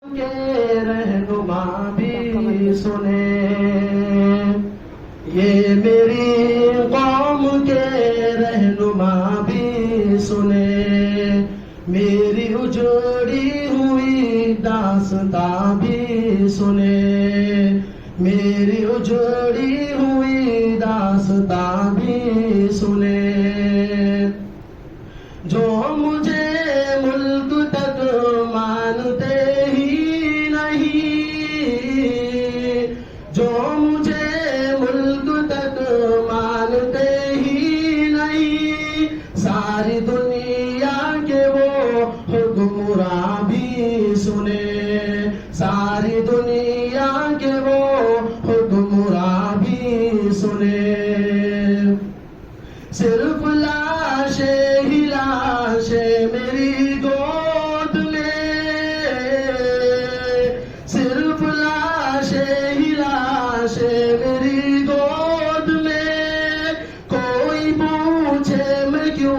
کے رہنما بھی سنے، یہ میری قوم کے رہنما بھی سنے، میری اجڑی ہوئی داستاں بھی سنے، میری اجڑی ہوئی داستاں بھی سنے، جو مجھے ملک تک مانتے ہی نہیں، جو مجھے ملک تک مانتے ہی نہیں، ساری دنیا کے وہ حکمراں بھی سنے، ساری دنیا کے وہ حکمراں بھی سنے، صرف لاشیں ہی لاشیں میری گود میں، صرف لاشیں ہی لاشیں میری گود میں، کوئی پوچھے میں کیوں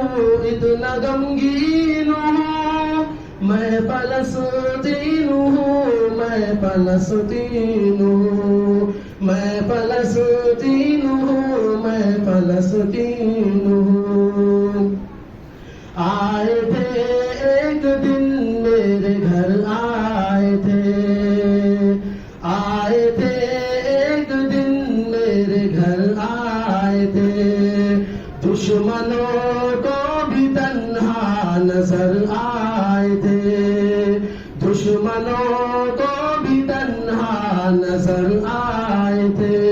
اتنا غمگین ہوں، میں فلسطین ہوں، میں فلسطین ہوں، میں فلسطین ہوں، میں فلسطین ہوں، آئے تھے ایک دن میرے گھر آئے تھے، آئے تھے ایک دن میرے گھر آئے تھے، دشمنوں کو بھی تنہا نظر آئے تھے، دشمنوں کو بھی تنہا نظر آئے تھے،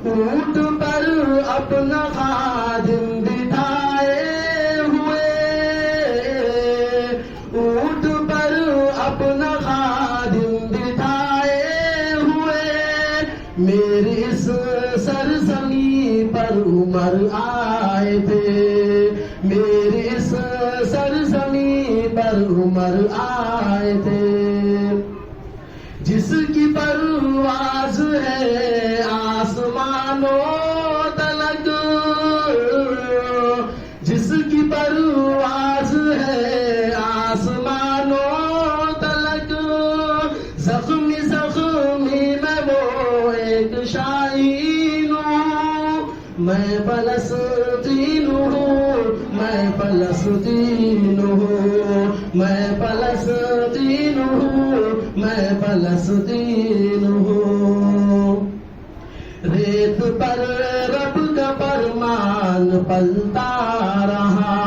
اونٹ پر اپنا خادم بٹھائے ہوئے، اونٹ پر اپنا خادم بٹھائے ہوئے، میری اس سرزمین پر عمر آئے تھے، میری اس سرزمین پر عمر آئے تھے، جس کی پرواز ہے آسمانوں تلک، جس کی پرواز ہے آسمانوں تلک، زخمی زخمی میں وہ ایک شاہین ہوں، میں فلسطین ہوں، میں فلسطین ہوں، میں فلسطین ہوں، میں فلسطین ہوں، ریت پر رب کا فرمان پلتا رہا،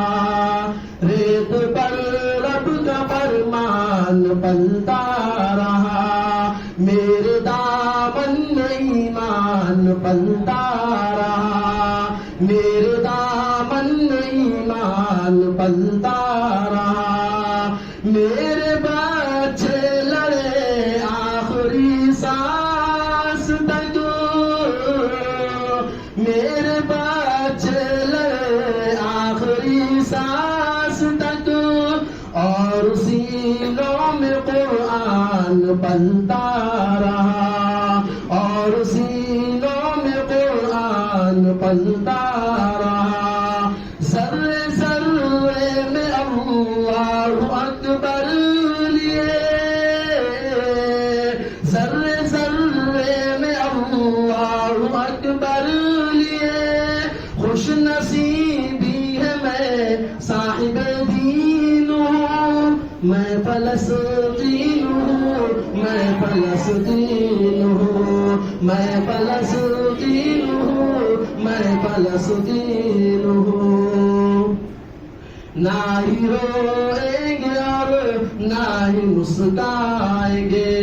ریت پر رب کا فرمان پلتا رہا، میرے دامن میں ایمان پلتا رہا، میرے دامن میں ایمان پلتا رہا، میرے بچے لڑے آخری سانس تک، میرے بچے لڑے آخری سانس تک، اور سینوں میں قرآن پلتا رہا، اور سینوں میں قرآن پلتا رہا، ذرے ذرے میں اللہ اکبر لیے، ذرے ذرے میں اللہ اکبر لیے، خوش نصیبی ہے میں صاحب دین ہوں، میں فلسطین ہوں، میں فلسطین ہوں، میں فلسطین ہوں، میں فلسطین ہوں، نہ ہی روئیں گے اور نہ ہی مسکرائیں گے،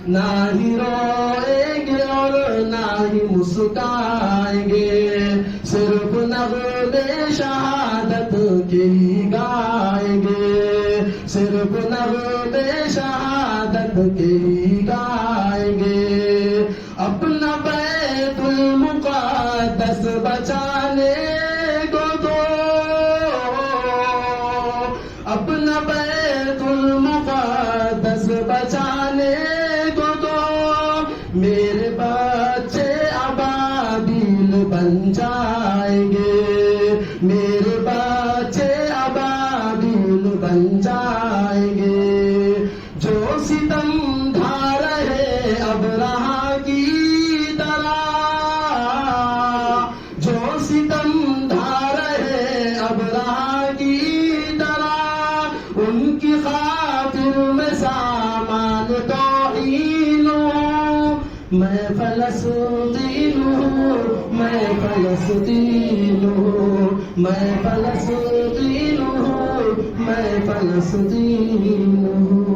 نہ ہی روئیں گے اور نہ ہی مسکرائیں گے، صرف نغمے شہادت کے ہی گائیں گے، صرف نغمے شہادت کے ہی گائیں گے، اپنا بیت المقدس بچانے کو دو، اپنا بیت المقدس بچانے کو دو، میرے بچے ابابیل بن جائیں گے، میرے بچے ابابیل بن جائیں گے، جان توہین ہوں میں فلسطین ہوں میں فلسطین ہوں میں فلسطین ہوں میں فلسطین ہوں